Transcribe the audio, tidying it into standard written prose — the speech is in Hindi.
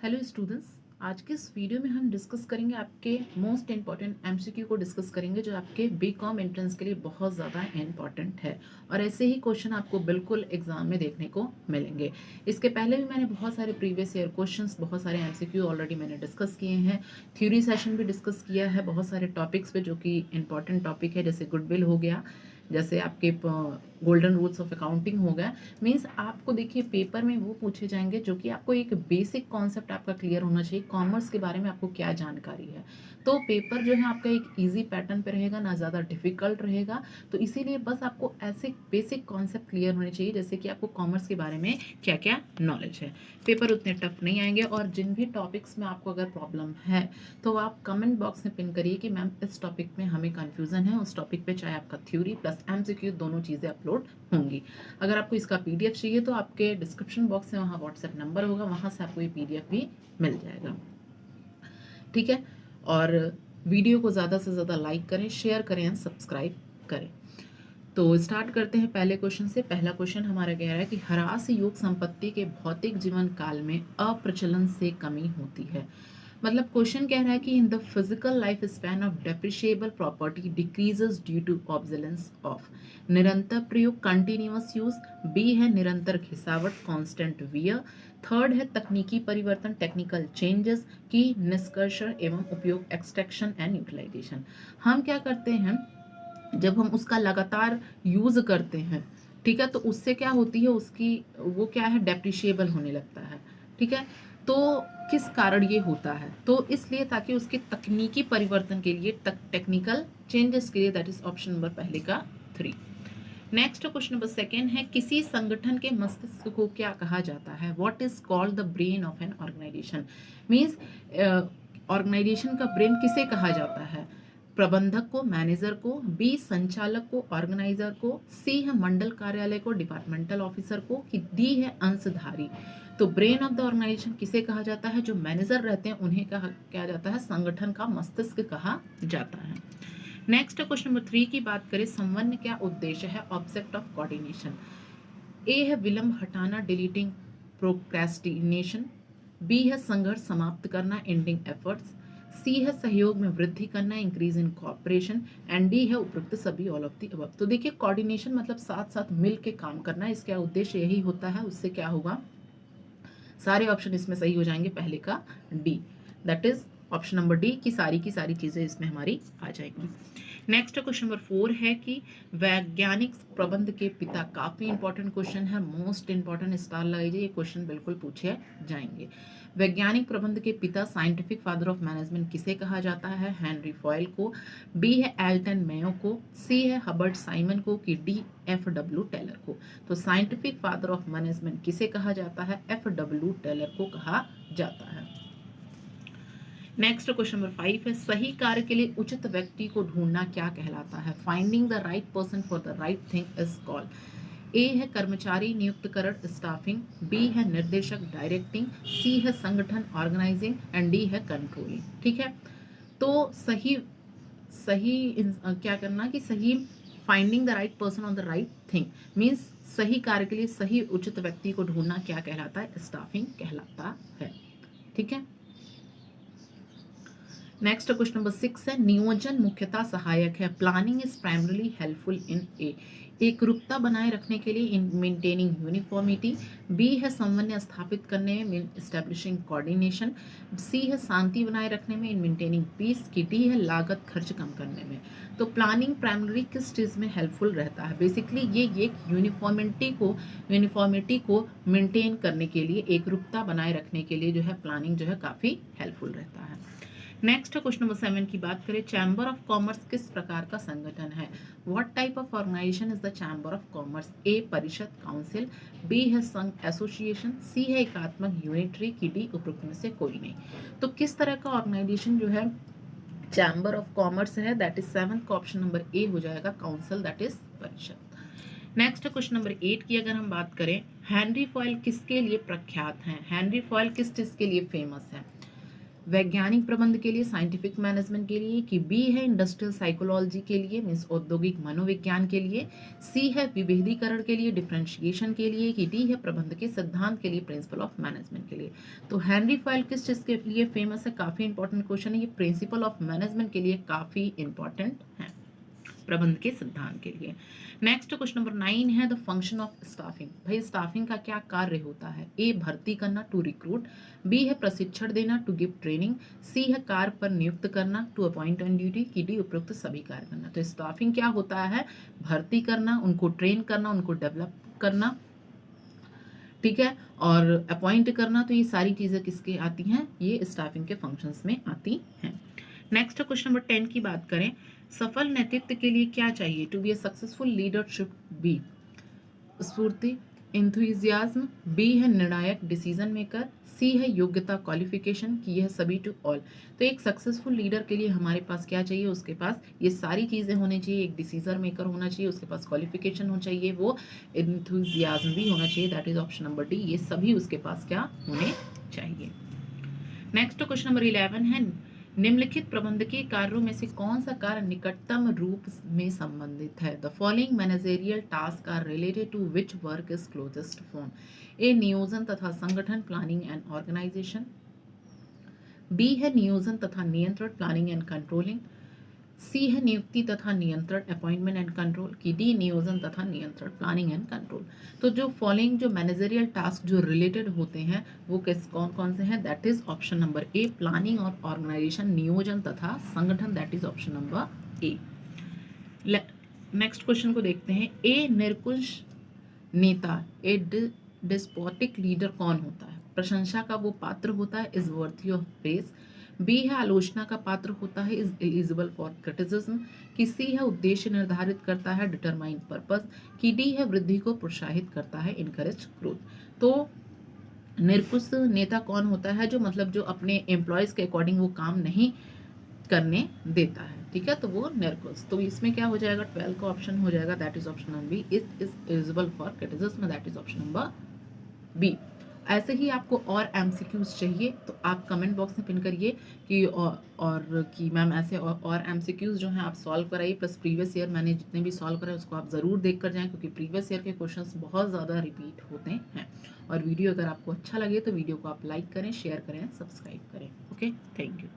हेलो स्टूडेंट्स, आज के इस वीडियो में हम डिस्कस करेंगे आपके मोस्ट इम्पॉर्टेंट एमसीक्यू को डिस्कस करेंगे जो आपके बीकॉम एंट्रेंस के लिए बहुत ज़्यादा इम्पॉर्टेंट है और ऐसे ही क्वेश्चन आपको बिल्कुल एग्जाम में देखने को मिलेंगे। इसके पहले भी मैंने बहुत सारे प्रीवियस ईयर क्वेश्चंस, बहुत सारे एमसीक्यू ऑलरेडी मैंने डिस्कस किए हैं। थ्योरी सेशन भी डिस्कस किया है बहुत सारे टॉपिक्स पे जो कि इंपॉर्टेंट टॉपिक है, जैसे गुडविल हो गया, जैसे आपके गोल्डन रूल्स ऑफ अकाउंटिंग हो गया। मीन्स आपको देखिए पेपर में वो पूछे जाएंगे जो कि आपको एक बेसिक कॉन्सेप्ट आपका क्लियर होना चाहिए, कॉमर्स के बारे में आपको क्या जानकारी है। तो पेपर जो है आपका एक इजी पैटर्न पे रहेगा, ना ज़्यादा डिफिकल्ट रहेगा। तो इसीलिए बस आपको ऐसे बेसिक कॉन्सेप्ट क्लियर होने चाहिए जैसे कि आपको कॉमर्स के बारे में क्या क्या नॉलेज है। पेपर उतने टफ नहीं आएंगे और जिन भी टॉपिक्स में आपको अगर प्रॉब्लम है तो आप कमेंट बॉक्स में पिन करिए कि मैम इस टॉपिक में हमें कन्फ्यूजन है, उस टॉपिक पे चाहे आपका थ्योरी प्लस एमसीक्यू दोनों चीज़ें अपलोड होंगी। अगर आपको इसका पीडीएफ चाहिए तो आपके डिस्क्रिप्शन बॉक्स में वहाँ व्हाट्सएप नंबर होगा, वहाँ से आपको ये पीडीएफ भी मिल जाएगा। ठीक है, और वीडियो को ज़्यादा से ज़्यादा लाइक करें, शेयर करें एंड सब्सक्राइब करें। तो स्टार्ट करते हैं पहले क्वेश्चन से। पहला क्वेश्चन हमारा कह रहा है कि ह्रास योग संपत्ति के भौतिक जीवन काल में अप्रचलन से कमी होती है। मतलब क्वेश्चन कह रहा है कि in the physical life span of depreciable property decreases due to obsolescence of निरंतर प्रयोग कंटिन्यूअस यूज, बी है निरंतर घिसावट कांस्टेंट वियर, थर्ड है तकनीकी परिवर्तन टेक्निकल चेंजेस की निष्कर्षण एवं उपयोग एक्सट्रैक्शन एंड यूटिलाइजेशन। हम क्या करते हैं जब हम उसका लगातार यूज करते हैं, ठीक है, तो उससे क्या होती है, उसकी वो क्या है, डेप्रिशिएबल होने लगता है। ठीक है, तो किस कारण ये होता है, तो इसलिए ताकि उसके तकनीकी परिवर्तन के लिए, टेक्निकल चेंजेस के लिए, दैट इज ऑप्शन नंबर पहले का 3। नेक्स्ट क्वेश्चन नंबर सेकेंड है किसी संगठन के मस्तिष्क को क्या कहा जाता है, what is called the brain of an organisation. Means organisation का ब्रेन किसे कहा जाता है, प्रबंधक को, मैनेजर को, बी संचालक को, ऑर्गेनाइजर को, सी है मंडल कार्यालय को, डिपार्टमेंटल ऑफिसर को, कि डी है अंशधारी। तो ब्रेन ऑफ द ऑर्गेनाइजेशन किसे कहा जाता है, जो मैनेजर रहते हैं उन्हें कहा क्या जाता है, संगठन का मस्तिष्क कहा जाता है। नेक्स्ट क्वेश्चन नंबर 3 की बात करें, समन्वय क्या उद्देश्य है, ऑब्जेक्ट ऑफ कोऑर्डिनेशन। ए है विलंब हटाना, डिलीटिंग प्रोक्रेस्टिनेशन, बी है संघर्ष समाप्त करना, एंडिंग एफर्ट्स, सी है सहयोग में वृद्धि करना, increase in cooperation, and D है उपयुक्त सभी, ऑल ऑफ द अबव। तो देखिए कोऑर्डिनेशन मतलब साथ साथ मिल के काम करना, इसका उद्देश्य यही होता है। उससे क्या होगा, सारे ऑप्शन इसमें सही हो जाएंगे, पहले का D, that is option number D की सारी चीजें इसमें हमारी आ जाएंगी। नेक्स्ट क्वेश्चन नंबर 4 है कि वैज्ञानिक प्रबंध के पिता, काफी इंपॉर्टेंट क्वेश्चन है, मोस्ट इंपॉर्टेंट, स्टार लगाइए, ये क्वेश्चन बिल्कुल पूछे जाएंगे। वैज्ञानिक प्रबंध के पिता, साइंटिफिक फादर ऑफ मैनेजमेंट किसे कहा जाता है, हेनरी फॉयल को, बी है एल्टन मेयो को, सी है हबर्ट साइमन को, कि डी एफ.डब्ल्यू. टेलर को। तो साइंटिफिक फादर ऑफ मैनेजमेंट किसे कहा जाता है, एफ.डब्ल्यू. टेलर को कहा जाता है। नेक्स्ट क्वेश्चन नंबर 5 है सही कार्य के लिए उचित व्यक्ति को ढूंढना क्या कहलाता है, finding the right person for the right thing is called. A है कर्मचारी नियुक्तकरण स्टाफिंग, बी है निर्देशक डायरेक्टिंग, सी है संगठन ऑर्गेनाइजिंग, एंड डी है कंट्रोलिंग। ठीक है, तो सही सही क्या करना कि सही, finding the right person on the right thing means सही कार्य के लिए सही उचित व्यक्ति को ढूंढना क्या कहलाता है, स्टाफिंग कहलाता है। ठीक है, नेक्स्ट क्वेश्चन नंबर 6 है नियोजन मुख्यतः सहायक है, planning is primarily helpful in A, एकरूपता बनाए रखने के लिए, इन मेंटेनिंग यूनिफॉर्मिटी, बी है समन्वय स्थापित करने में, एस्टेब्लिशिंग कोऑर्डिनेशन, सी है शांति बनाए रखने में, इन मेंटेनिंग पीस, की डी है लागत खर्च कम करने में। तो प्लानिंग प्राइमरी किस चीज़ में हेल्पफुल रहता है, बेसिकली ये एक यूनिफॉर्मिटी को मेंटेन करने के लिए, एकरूपता बनाए रखने के लिए जो है प्लानिंग जो है काफ़ी हेल्पफुल रहता है। नेक्स्ट क्वेश्चन नंबर 7 की बात करें, चैम्बर ऑफ कॉमर्स किस प्रकार का संगठन है, what type of organization is the chamber of commerce, A परिषद काउंसिल, बी है संघ एसोसिएशन, सी है एकात्मक यूनिटरी, की डी उपरोक्त में से कोई नहीं। तो किस तरह का ऑर्गेनाइजेशन जो है चैम्बर ऑफ कॉमर्स है, दैट इज 7th का ऑप्शन नंबर ए हो जाएगा, काउंसिल दैट इज परिषद। नेक्स्ट क्वेश्चन नंबर 8 की अगर हम बात करें, हेनरी फॉयल किसके लिए प्रख्यात हैं, हेनरी फॉयल किस चीज के लिए फेमस है, वैज्ञानिक प्रबंध के लिए, साइंटिफिक मैनेजमेंट के लिए, कि बी है इंडस्ट्रियल साइकोलॉजी के लिए मीन्स औद्योगिक मनोविज्ञान के लिए, सी है विभेदीकरण के लिए डिफरेंशिएशन के लिए, कि डी है प्रबंध के सिद्धांत के लिए प्रिंसिपल ऑफ मैनेजमेंट के लिए। तो हेनरी फॉयल किस चीज के लिए फेमस है? काफी इंपॉर्टेंट क्वेश्चन है ये, प्रिंसिपल ऑफ मैनेजमेंट के लिए काफी इंपॉर्टेंट है, प्रबंध के सिद्धांत के लिए। नेक्स्ट क्वेश्चन नंबर 9 है द फंक्शन ऑफ स्टाफिंग। भाई स्टाफिंग का क्या कार्य होता है? ए भर्ती करना, टू रिक्रूट, बी है प्रशिक्षण देना, टू गिव ट्रेनिंग, सी है कार्य पर नियुक्त करना, टू अपॉइंट ऑन ड्यूटी, की डी उपयुक्त सभी कार्य करना। तो स्टाफिंग क्या होता है? भर्ती करना, उनको ट्रेन करना, उनको डेवलप करना, ठीक है, और अपॉइंट करना। तो ये सारी चीजें किसके आती हैं? ये स्टाफिंग के फंक्शंस में आती हैं। नेक्स्ट क्वेश्चन नंबर 10 की बात करें, सफल नेतृत्व के लिए क्या चाहिए? To be a successful leader should be स्फूर्ति, इंथुजियाज्म, बी है निर्णायक डिसीजन मेकर, सी है योग्यता क्वालिफिकेशन, की यह सभी टू ऑल। तो एक सक्सेसफुल लीडर के लिए हमारे पास क्या चाहिए? उसके पास ये सारी चीजें होनी चाहिए, एक डिसीजन मेकर होना चाहिए, उसके पास क्वालिफिकेशन होना चाहिए, वो इंथुजियाज्म भी होना चाहिए, that is option number D, ये सभी उसके पास क्या होने चाहिए। नेक्स्ट क्वेश्चन नंबर 11 है निम्नलिखित प्रबंधकीय कार्यों में से कौन सा कार्य निकटतम रूप में संबंधित है? The following managerial task are related to which work is closest form? A नियोजन तथा संगठन, प्लानिंग एंड ऑर्गेनाइजेशन, बी है नियोजन तथा नियंत्रण, प्लानिंग एंड कंट्रोलिंग, सी है नियुक्ति तथा नियंत्रण, अपॉइंटमेंट एंड कंट्रोल, की डी नियोजन तथा नियंत्रण, प्लानिंग एंड कंट्रोल। तो जो फॉलोइंग जो मैनेजरियल टास्क जो रिलेटेड होते हैं वो किस कौन कौन से हैं? That is option number A, planning और ऑर्गेनाइजेशन, नियोजन तथा संगठन, that is option number A. Next question को देखते हैं, ए निरंकुश नेता, ए डिस्पोटिक लीडर कौन होता है? प्रशंसा का वो पात्र होता है, is worthy of praise, B है आलोचना का पात्र होता है, इज एलिजिबल फॉर क्रिटिसिज्म, की सी है उद्देश्य निर्धारित करता है, डिटरमाइन पर्पस, की डी है वृद्धि को प्रोत्साहित करता है, इनकरेज ग्रोथ। तो निरंकुश नेता कौन होता है? जो मतलब जो अपने एम्प्लॉयज के अकॉर्डिंग वो काम नहीं करने देता है, ठीक है, तो वो निरंकुश। तो इसमें क्या हो जाएगा? 12 का ऑप्शन हो जाएगा, that is option number B, it is eligible for criticism, that is option number B. ऐसे ही आपको और एमसीक्यूज चाहिए तो आप कमेंट बॉक्स में पिन करिए कि और कि मैम ऐसे और एमसीक्यूज जो हैं आप सॉल्व कराइए, प्लस प्रीवियस ईयर मैंने जितने भी सॉल्व कराए उसको आप ज़रूर देख कर जाएं, क्योंकि प्रीवियस ईयर के क्वेश्चंस बहुत ज़्यादा रिपीट होते हैं। और वीडियो अगर आपको अच्छा लगे तो वीडियो को आप लाइक करें, शेयर करें, सब्सक्राइब करें। Okay, thank you.